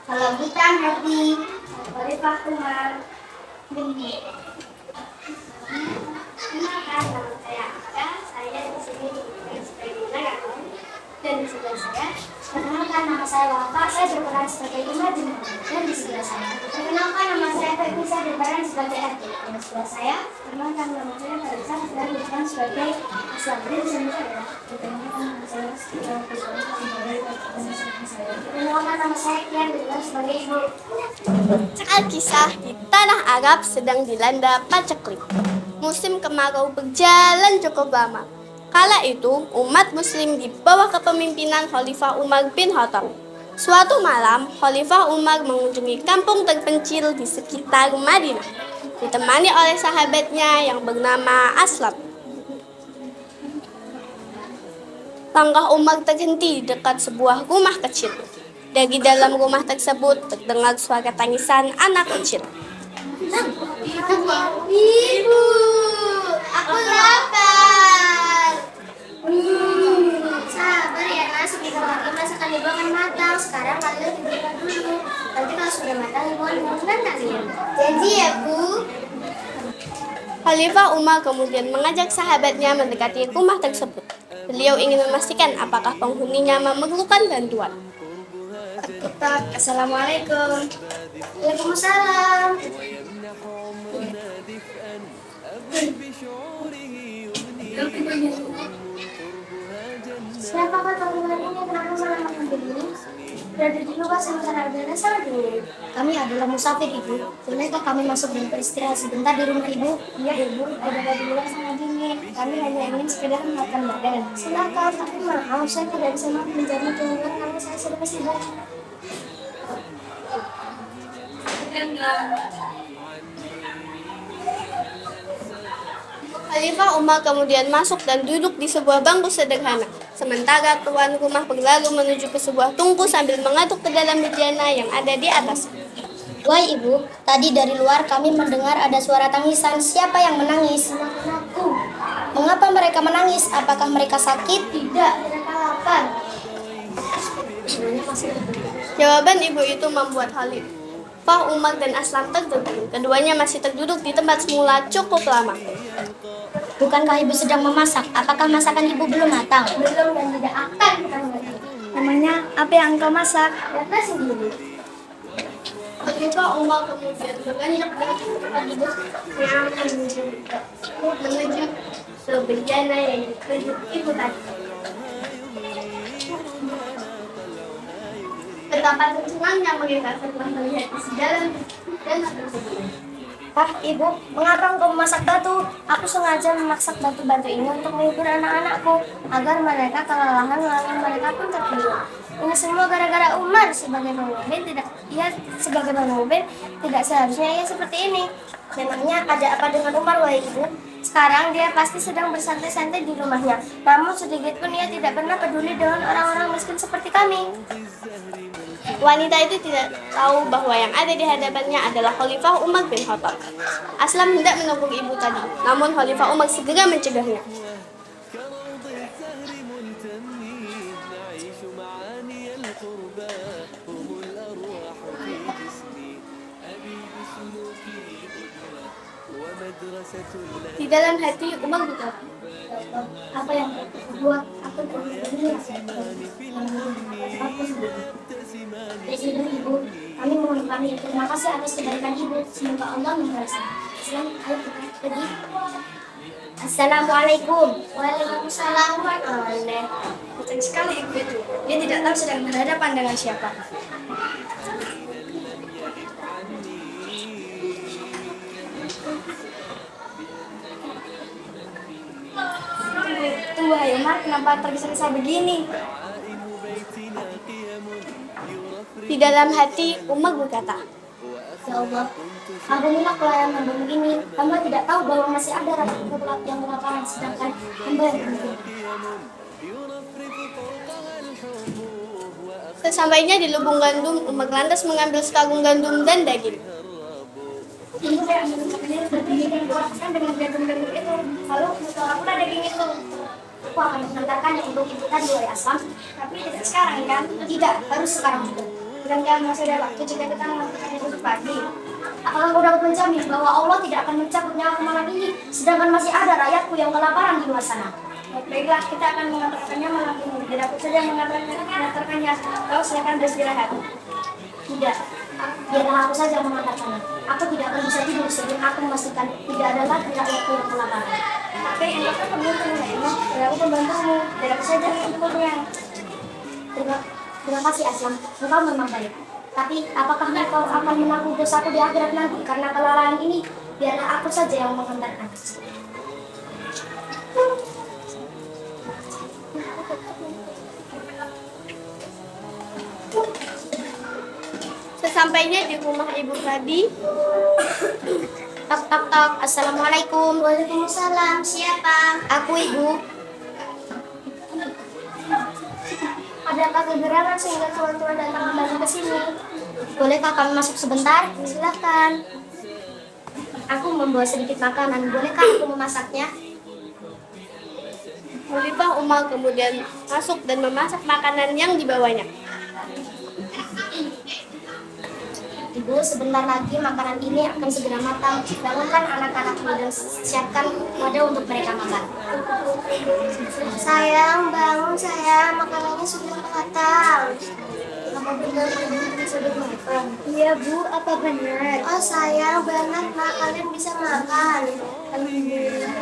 Kalau bukan hati, Khalifah Umar bin Kenalkan, nama saya Aka. Saya di sini dipanggil sebagai Nagaron. Dan di sebelah saya, perkenalkan nama saya Wafa. Saya berperan sebagai Umar bin Khattab. Dan di sebelah saya, perkenalkan nama saya Faisal saya berperan sebagai RT. Dan di sebelah saya, perkenalkan nama saya Faisal dan berperan sebagai Islam. Dan di sebelah saya, perkenalkan nama saya Perkenalkan nama saya Kian berperan sebagai Ibu. Alkisah di tanah Arab sedang dilanda paceklik. Musim kemarau berjalan cukup lama. Kala itu, umat muslim di bawah kepemimpinan Khalifah Umar bin Khattab. Suatu malam, Khalifah Umar mengunjungi kampung terpencil di sekitar Madinah, ditemani oleh sahabatnya yang bernama Aslam. Langkah Umar terhenti dekat sebuah rumah kecil. Dari dalam rumah tersebut terdengar suara tangisan anak kecil. Ibu, aku lapar. Sabar ya nak, sebentar lagi masakan ibu akan matang. Sekarang kalian tidurkan dulu. Nanti kalau sudah matang ibu akan bangunkan kalian. Janji ya bu. Khalifah Umar kemudian mengajak sahabatnya mendekati rumah tersebut. Beliau ingin memastikan apakah penghuninya memerlukan bantuan. Assalamualaikum. Waalaikumsalam. Siapakah panggilan ini? Kenapa malam malam begini? Berada di luar suasana udara sangat dingin. Kami adalah musafir ibu. Bolehkah kami masuk dan beristirahat sebentar di rumah ibu? Iya ibu, udara di luar sangat dingin. Kami hanya ingin sekedar makan badan. Silakan, tapi maaf saya tidak bisa menjadi tungguan karena saya sudah sibuk. Khalifah Umar kemudian masuk dan duduk di sebuah bangku sederhana. Sementara tuan rumah berlalu menuju ke sebuah tungku sambil mengaduk ke dalam bejana yang ada di atas. Wahai ibu, tadi dari luar kami mendengar ada suara tangisan. Siapa yang menangis? Anak-anakku. Mengapa mereka menangis? Apakah mereka sakit? Tidak, mereka lapar. Jawaban ibu itu membuat Khalifah Umar dan Aslam tertegun. Keduanya masih terduduk di tempat semula cukup lama. Bukankah ibu sedang memasak? Apakah masakan ibu belum matang? Belum dan tidak akan matang. Namanya apa yang engkau masak? Lihatlah sendiri. Khalifah Umar kemudian beranjak dari tempat duduk yang menuju ke bejana yang ditunjuk ibu tadi. Betapa tercengangnya mereka setelah melihat isi dalam bejana tersebut. Ibu, mengapa engkau memasak batu? Aku sengaja memasak batu-batu ini untuk menghibur anak-anakku agar mereka kelelahan lalu mereka pun tertidur. Ini semua gara-gara Umar sebagai pemimpin tidak seharusnya ia seperti ini. Memangnya ada apa dengan Umar, wahai ibu? Sekarang dia pasti sedang bersantai-santai di rumahnya. Namun sedikit pun ia tidak pernah peduli dengan orang-orang miskin seperti kami. Wanita itu tidak tahu bahwa yang ada di hadapannya adalah Khalifah Umar bin Khattab. Aslam hendak menunggu ibu tadi, namun Khalifah Umar segera mencegahnya. Di dalam hati Umar berkata, Apa yang buat aku begini? Presiden ibu, kami mohon pamit. Terima kasih atas kebaikan ibu. Semoga Allah membalasnya. Ayo kita pergi. Assalamualaikum. Waalaikumsalam warahmatullahi wabarakatuh. Penting sekali ibu itu. Dia tidak tahu sedang berhadapan dengan siapa. Tunggu, hai Umar, kenapa tergesa-gesa begini? Di dalam hati Umar berkata, Ya Allah, alhamdulillah pelayanan begini. Hamba tidak tahu bahwa masih ada rakyat yang kelaparan, sedangkan hamba yang beruntung. sesampainya di lubung gandum, Umar lantas mengambil sekarung gandum dan daging. Ini saya ambil sendiri dan buatkan dengan gandum-gandum itu. Lalu setelah pula daging itu, aku akan mengantarkannya untuk ibu tadi oleh Aslam. Tapi tidak sekarang kan? Tidak, harus sekarang juga. bukankah masih ada waktu jika kita melakukan itu pagi? Apakah kau dapat menjamin bahwa Allah tidak akan mencabut nyawaku malam ini, sedangkan masih ada rakyatku yang kelaparan di luar sana? Baiklah, kita akan mengantarkannya malam ini. Dan aku saja mengantarkannya. Kau silakan beristirahat. Tidak, biarlah aku saja mengantarkannya. Aku tidak akan bisa tidur sebelum aku memastikan tidak ada lagi rakyatku yang kelaparan. Tapi engkau kan pembantunya, emang aku pembantumu. Dan aku saja yang Terima kasih Aslam, engkau memang baik. Tapi apakah engkau akan menanggung dosaku di akhirat nanti karena kelalaian ini? Biarlah aku saja yang mengantarkan. Sesampainya di rumah Ibu Rabi, Tok tok tok, assalamualaikum. Waalaikumsalam. Siapa? Aku Ibu. Adakah kegerangan sehingga tuan-tuan datang kembali ke sini? Bolehkah kami masuk sebentar? Silakan. Aku membawa sedikit makanan. Bolehkah aku memasaknya? Khalifah Umar kemudian masuk dan memasak makanan yang dibawanya. Ibu, sebentar lagi makanan ini akan segera matang. Bangunkan anak-anakmu dan siapkan wadah untuk mereka makan. Sayang, bangun sayang. Makanannya sudah matang. Apa benar ibu sudah makan? Iya Bu, apa benar? Oh sayang, benar Mak, kalian bisa makan. Alhamdulillah.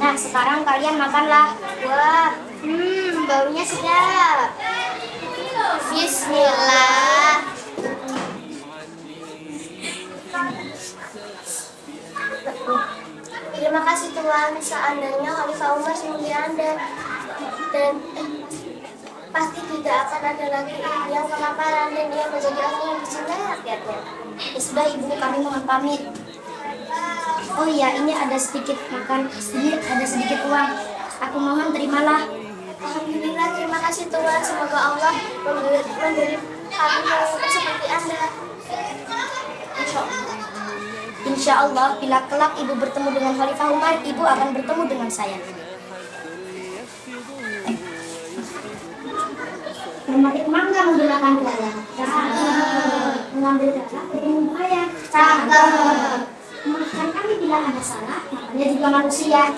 Nah, sekarang kalian makanlah. Wah, baunya sedap. Bismillah. Terima kasih Tuhan, seandainya Khalifah Umar mengunjungi Anda dan pasti tidak akan ada lagi yang kelaparan dan dia menjadi orang yang dicintai rakyatnya. Ya sudah Ibu, kami mohon pamit. Oh iya, ini ada sedikit makan, ada sedikit uang. Aku mohon terimalah. Alhamdulillah, terima kasih Tuhan. Semoga Allah memberi kami seperti Anda. Insya Allah, bila kelak Ibu bertemu dengan Khalifah Umar, Ibu akan bertemu dengan saya. Memetik mangga menggunakan darah. Mengambil darah dengan bahaya. Maafkan kami bila ada salah, makanya juga manusia.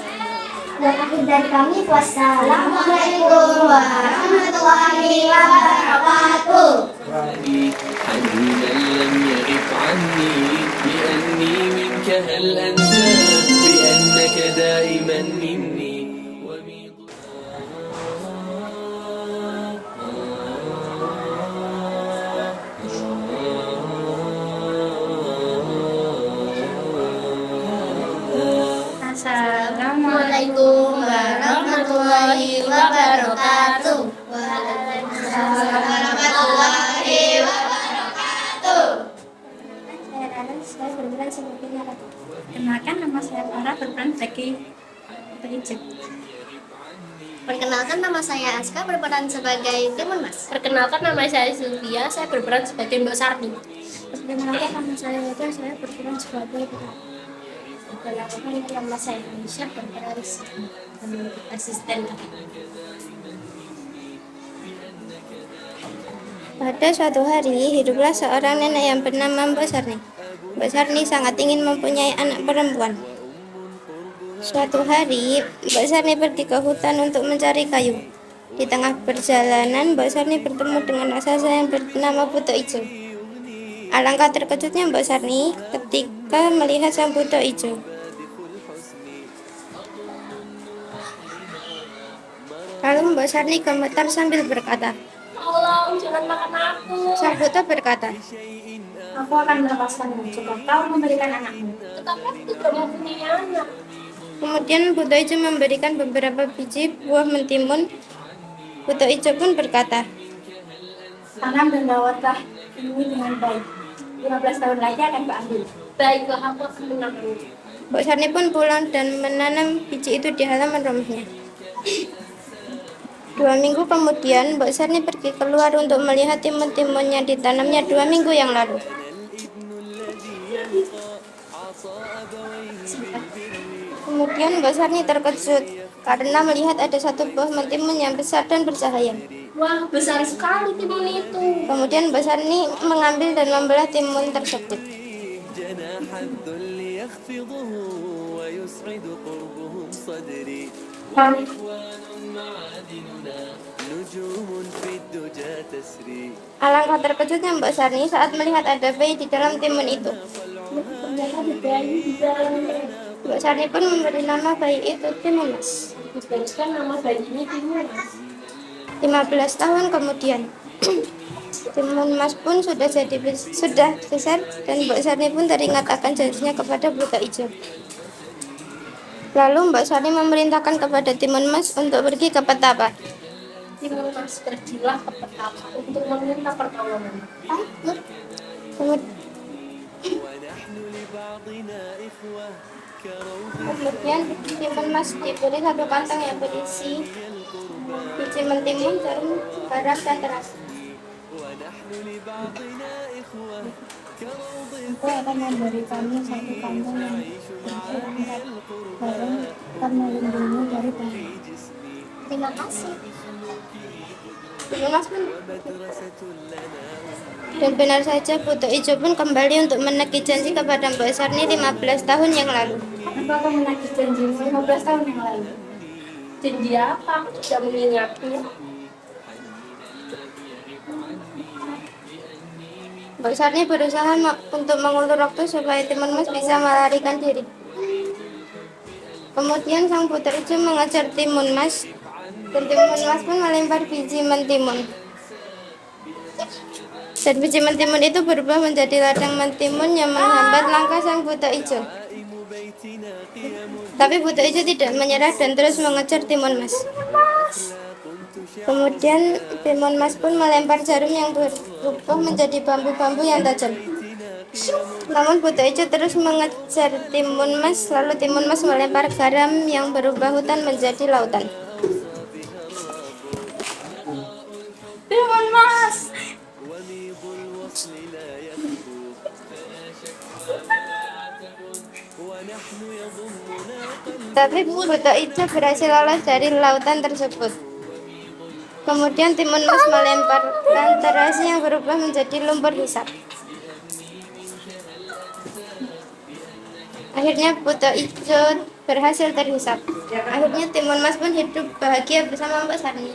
Dan akhir dari kami, wassalamualaikum warahmatullahi wabarakatuh. عنه من لم يغب عني بأني منك هل أنسى بأنك دائما مني Assalamualaikum warahmatullahi wabarakatuh. Waalaikumsalam warahmatullahi wabarakatuh. Saya Rana, saya berperan sebagai Ratu. Kenalkan, nama saya Farah, berperan sebagai Perince. Perkenalkan, nama saya Aska, berperan sebagai Timun Mas. Perkenalkan, nama saya Sylvia, saya berperan sebagai Mbak Sarni. Perkenalkan, nama saya Wajah, saya berperan sebagai Perkenalkan, nama saya Aisyah, berperan sebagai asisten. Pada suatu hari, hiduplah seorang nenek yang bernama Mbak Sarni. Mbak Sarni sangat ingin mempunyai anak perempuan. Suatu hari, Mbak Sarni pergi ke hutan untuk mencari kayu. Di tengah perjalanan, Mbak Sarni bertemu dengan raksasa yang bernama Buto Ijo. Alangkah terkejutnya Mbak Sarni ketika melihat sang Buto Ijo. Lalu Mbak Sarni gemetar sambil berkata, Tolong, jangan makan aku. sang Buto berkata, Aku akan melepaskanmu jika kau memberikan anakmu. Tetapi aku tidak mempunyai anak. Kemudian Buto Ijo memberikan beberapa biji buah mentimun. Buto Ijo pun berkata, Tanam dan rawatlah ini dengan baik. 15 tahun lagi akan kuambil. Baiklah, aku akan menanamnya. Mbak Sarni pun pulang dan menanam biji itu di halaman rumahnya. 2 minggu kemudian, Mbok Sarni pergi keluar untuk melihat timun-timun yang ditanamnya 2 minggu yang lalu. Kemudian Mbok Sarni terkejut karena melihat ada satu buah mentimun yang besar dan bercahaya. Wah, besar sekali timun itu. Kemudian Mbok Sarni mengambil dan membelah timun tersebut. جناح الذل يخفضه ويسعد قربهم صدري وإخوان معادننا نجوم في الدجى تسري. Alangkah terkejutnya Mbok Sarni saat melihat ada bayi di dalam timun itu. Ternyata ada bayi di dalamnya. Mbok Sarni pun memberi nama bayi itu Timun Mas. Diberikan nama bayi ini Timun Mas. 15 tahun kemudian, Timun Mas pun sudah besar dan Mbok Sarni pun teringat akan janjinya kepada Buta Ijo. Lalu Mbok Sarni memerintahkan kepada Timun Mas untuk pergi ke petapa. Timun Mas pergilah ke petapa untuk meminta pertolongan. Kemudian Timun Mas diberi satu kantong yang berisi biji mentimun, jarum, garam, dan terasi. Aku akan memberi kamu satu kantong yang berangkat bareng akan melindungi dari bahaya. Terima kasih. Timun Mas pun dan benar saja Buta Ijo pun kembali untuk menagih janji kepada Mbok Sarni 15 tahun yang lalu. Apakah menagih janjimu 15 tahun yang lalu? Janji apa? Aku tidak mengingatnya. Mbok Sarni berusaha untuk mengulur waktu supaya Timun Mas bisa melarikan diri. Kemudian sang Buta Ijo mengejar Timun Mas dan Timun Mas pun melempar biji mentimun. Dan biji mentimun itu berubah menjadi ladang mentimun yang menghambat langkah sang Buta Ijo. Tapi Buta Ijo tidak menyerah dan terus mengejar Timun Mas. Kemudian Timun Mas pun melempar jarum yang berubah menjadi bambu-bambu yang tajam. Namun Buta Ijo terus mengejar Timun Mas, lalu Timun Mas melempar garam yang berubah hutan menjadi lautan. Timun Mas! Tapi Buta Ijo berhasil lolos dari lautan tersebut. Kemudian Timun Mas melemparkan terasi yang berubah menjadi lumpur hisap. Akhirnya Buta Ijo berhasil terhisap. Akhirnya Timun Mas pun hidup bahagia bersama Mbok Sarni.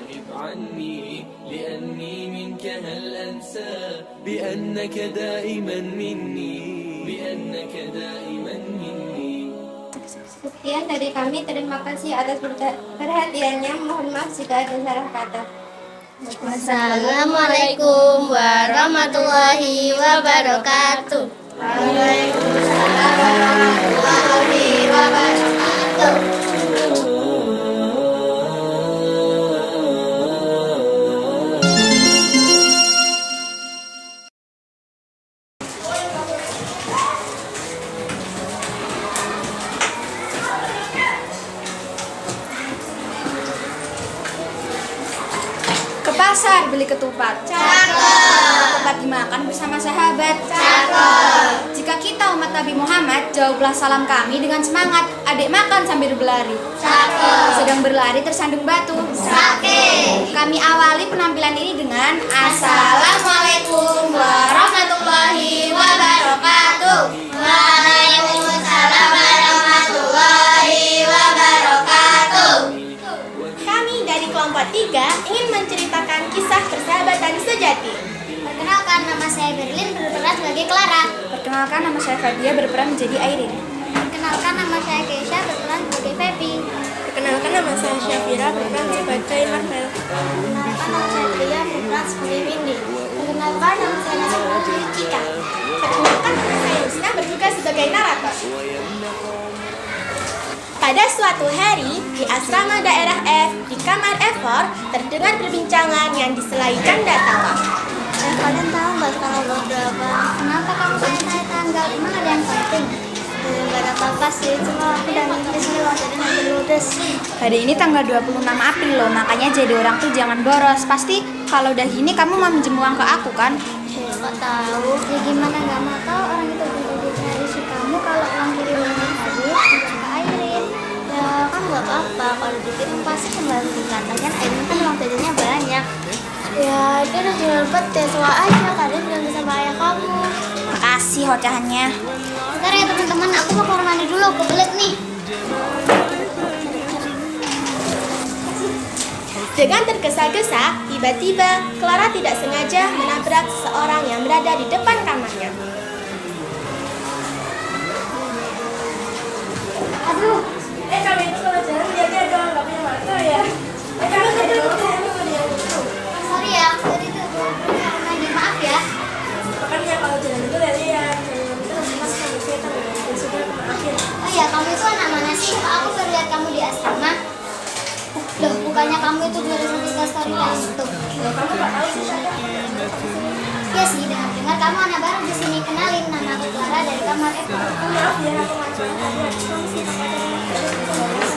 لأني منك هل أنسى بأنك دائما مني بأنك دائما مني. Sekian dari kami, terima kasih atas perhatiannya. Mohon maaf jika ada salah kata. Assalamualaikum warahmatullahi wabarakatuh. Waalaikumsalam warahmatullahi wabarakatuh. Pasar beli ketupat. Cakep. Ketupat dimakan bersama sahabat. Cakep. Jika kita umat Nabi Muhammad, jawablah salam kami dengan semangat. Adik makan sambil berlari. Cakep. Sedang berlari tersandung batu. Sakit. Kami awali penampilan ini dengan Assalamualaikum warahmatullahi wabarakatuh. Waalaikumsalam warahmatullahi wabarakatuh. Kami dari kelompok 3 ingin menceritakan kisah persahabatan sejati. Perkenalkan, nama saya Berlin, berperan sebagai Clara. Perkenalkan, nama saya Fadia, berperan menjadi Airin. Perkenalkan, nama saya Keisha, berperan sebagai Feby. Perkenalkan, nama saya Syafira, berperan sebagai Marvel. Perkenalkan, nama saya Tria, berperan sebagai Windy. Perkenalkan, nama saya Nasi, berperan sebagai Cika. Perkenalkan, nama saya Husna, bertugas sebagai narator. Pada suatu hari, di asrama daerah F, di kamar F4, terdengar perbincangan yang diselai canda tawa. Kalian tahu nggak tanggal berapa? Kenapa kamu tanya saya tanggal? Emang ada yang penting? Gak ada apa-apa sih, cuma aku dan Inggris doang, jadi nanti ludes. Hari ini tanggal 26 April loh, makanya jadi orang tuh jangan boros. Pasti kalau udah gini kamu mau minjem uang ke aku kan? Kok tahu? Ya gimana nggak mau tahu orang itu udah dicari si kamu kalau uang kirimannya habis, pinjam ke Airin. Ya kan nggak apa-apa, kalau dikirim pasti kembalikan. Lagian Airin kan uang jajannya banyak. Ya itu udah jual pete, soal aja kalian bilang sama ayah kamu. Makasih ocahannya. Bentar ya teman-teman, aku mau kamar mandi dulu, kebelet nih. Dengan tergesa-gesa, tiba-tiba Clara tidak sengaja menabrak seseorang yang berada di depan kamarnya. Aduh, Kami itu kalau jalan lihatnya doang, nggak punya mata ya. sorry ya, tadi tuh kamar mandi, maaf ya. Makanya kalau jalan itu lihat-lihat, Oh iya, kamu itu anak mana sih? Kok aku baru lihat kamu di asrama? Loh, bukannya kamu itu jurusan Instastory itu? Kamu nggak tahu sih saya. Iya sih, dengar kamu anak baru di sini. Kenalin, nama aku Clara dari kamar Eko. Maaf ya, aku nggak tahu tadi aku kamu sih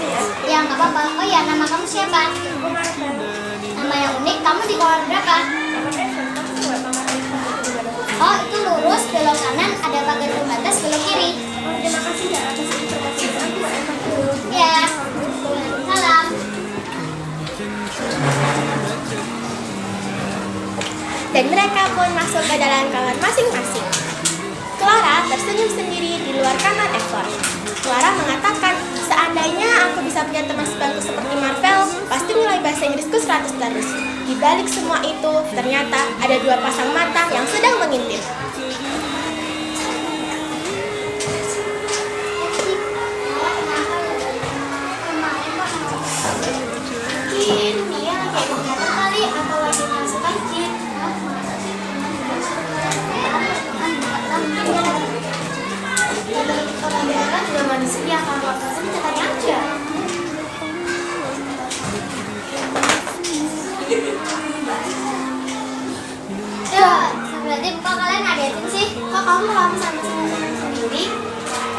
ya. Ya, nggak apa-apa. Oh iya, nama kamu siapa? Aku Marvel. Nama yang unik, kamu di kamar berapa? Kamar Evan, kamu juga kamar Evan itu juga ada. Oh, itu lurus, belok kanan, ada pagar pembatas, belok kiri. Oh, terima kasih ya atas informasi. Aku Evan dulu. Ya, salam. Dan mereka pun masuk ke dalam kamar masing-masing. Clara tersenyum sendiri di luar kamar Evan. Clara mengatakan, seandainya aku bisa punya teman sebangku seperti Marvel, pasti nilai bahasa Inggrisku 100 terus. Di balik semua itu, ternyata ada dua pasang mata yang sedang mengintip. Mungkin dia lagi kegiatan kali atau lagi masuk masjid. Masa sih? Orang daerah juga manusia, kalau apa sih kita tanya aja. Ya, berarti kok kalian ngagetin sih? Kok kamu ngelamun sama sendiri?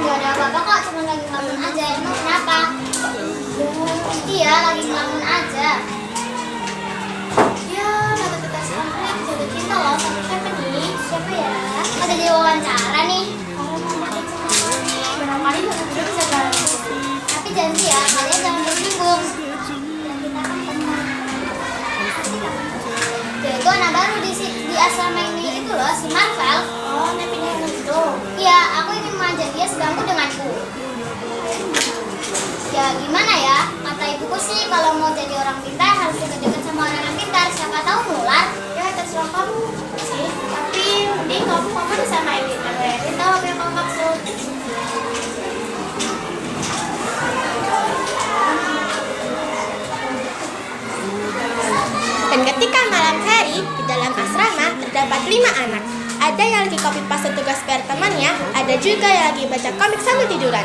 Gak ada apa-apa kok, cuma lagi ngelamun aja. Emang kenapa? Iya, lagi ngelamun aja. Ya, kata kita sekarang jatuh cinta loh sama siapa nih? Siapa ya? Ada di wawancara nih. Barangkali benar-benar bisa jalan. Tapi janji ya, kalian jangan tersinggung. Dan kita kan teman. Ya, itu anak baru di asrama ini itu loh, si Marvel. Oh, nepinnya itu. Iya, aku ingin mengajak dia sebangku denganku. Ya gimana ya, kata ibuku sih kalau mau jadi orang pintar harus dekat-dekat sama orang yang pintar, siapa tahu nular. Ya terserah kamu sih, tapi mending kamu ngomong sama Erin. Erin tahu apa yang kamu maksud. Dan ketika malam hari, di dalam asrama terdapat 5 anak. Ada yang lagi copy paste tugas PR temannya, ada juga yang lagi baca komik sambil tiduran.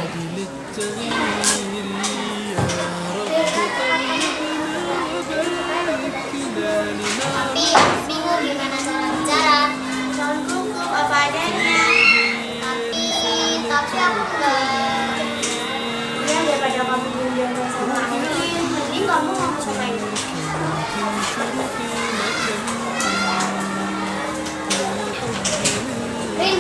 Tapi aku bingung gimana cara bicara. Jangan gugup apa adanya. Tapi aku enggak. Ya, daripada kamu diam-diam sama Amin, mending kamu ngomong sama ibu. Rin,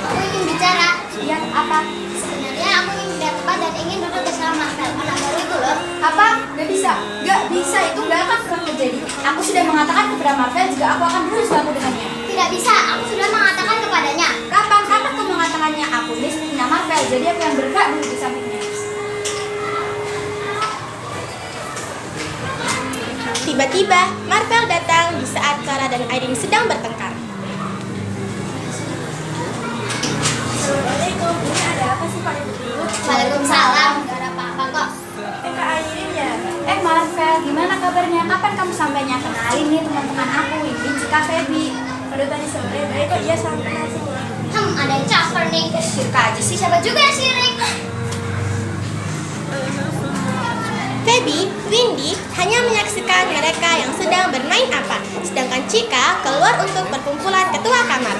aku ingin bicara. Ya, apa? Sebenarnya aku ingin lihat tempat dan ingin duduk bersama Marvel, anak baru itu loh. Apa? Gak bisa. Gak bisa, itu gak akan pernah terjadi. Aku sudah mengatakan kepada Marvel jika aku akan duduk sebangku dengannya. Tidak bisa, aku sudah mengatakan kepadanya. Kapan kamu mengatakannya? Aku ini istrinya Marvel, jadi aku yang berhak duduk di sampingnya. Tiba-tiba, Marvel datang di saat Clara dan Airin sedang bertengkar. Assalamualaikum, ini ada apa sih Pak Ibu? Waalaikumsalam, gak ada apa-apa kok. Kak Airin ya? Marvel, gimana kabarnya? Kapan kamu sampainya? Kenalin nih teman-teman aku, ini Cika Feby. Baru tadi sore, baik kok iya sampai semua. Ada yang caper nih. Syirka aja sih. Siapa juga yang sirik? Feby, Windy hanya menyaksikan mereka yang sedang bermain apa, sedangkan Cika keluar untuk perkumpulan ketua kamar.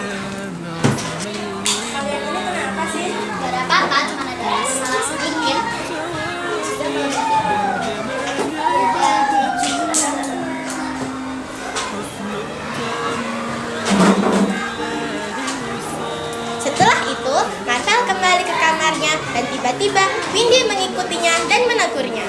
Kalian ini kenapa sih? Gak ada apa-apa, cuma ada mengikutinya dan menegurnya.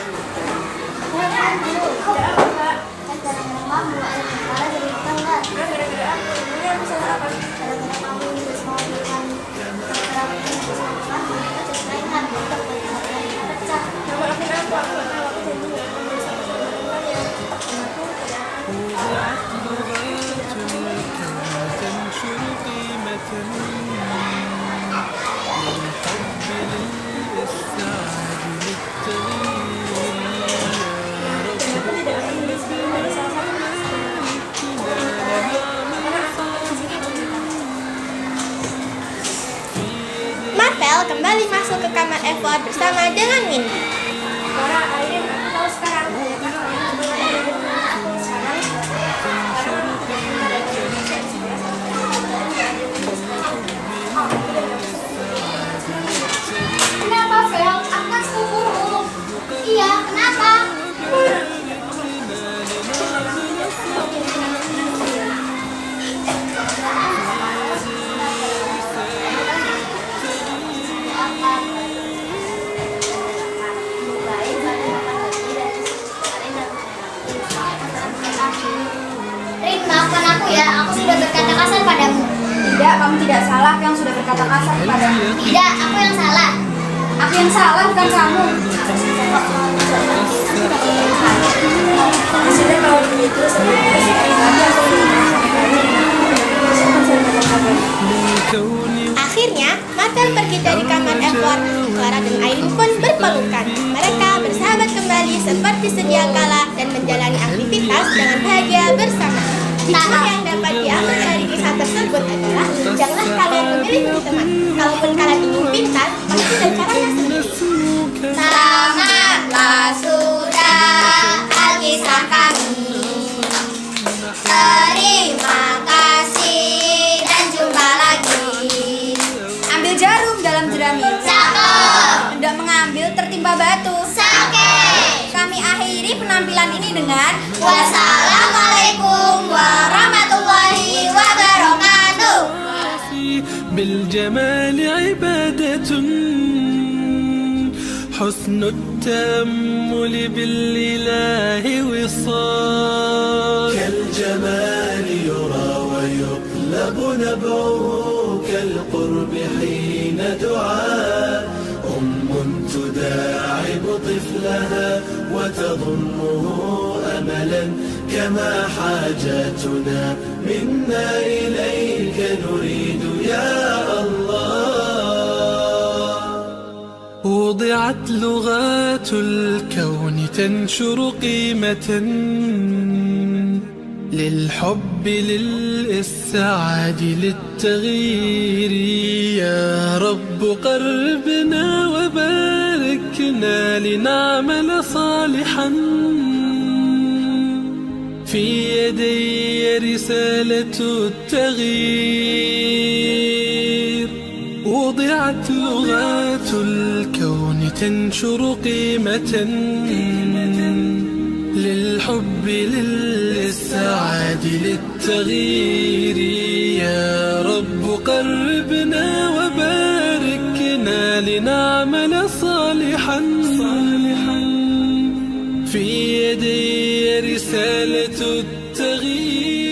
تنشر قيمة للحب للإسعاد Marvel kembali masuk ke kamar Edward bersama dengan Mindy. Kenapa, Vel? Aku kan sepupumu. Iya, kenapa? Rin, maafkan aku ya. Aku sudah berkata kasar padamu. Tidak, kamu tidak salah yang sudah berkata kasar kepadamu. Tidak, aku yang salah. Aku yang salah, bukan kamu. Akhirnya, Marvel pergi dari kamar Edward. Clara dan Aileen pun berpelukan. Mereka bersahabat kembali seperti sedia kala dan menjalani aktivitas dengan bahagia bersama. Hikmah yang dapat diambil dari kisah tersebut adalah janganlah kalian memilih teman. Kalaupun kalian ingin pintar, pasti ada caranya sendiri. Tamatlah sudah Alkisah kami. Terima kasih dan jumpa lagi. Ambil jarum dalam jerami. Cakep. Hendak mengambil tertimpa batu. Sakit. Kami akhiri penampilan ini dengan Wassalamualaikum warahmatullahi wabarakatuh. بالجمال عبادة حسن التأمل بالإله وصال كالجمال يرى ويطلب نبعه كالقرب حين دعاء تداعب طفلها وتظنه أملا كما حاجاتنا منا إليك نريد يا الله. وضعت لغات الكون تنشر قيمة للحب للإسعاد للتغيير يا رب قربنا وباركنا لنعمل صالحا في يدي رسالة التغيير. وضعت لغات الكون تنشر قيمة للحب للإسعاد للتغيير يا رب قربنا وباركنا لنعمل صالحا في يدي رسالة التغيير.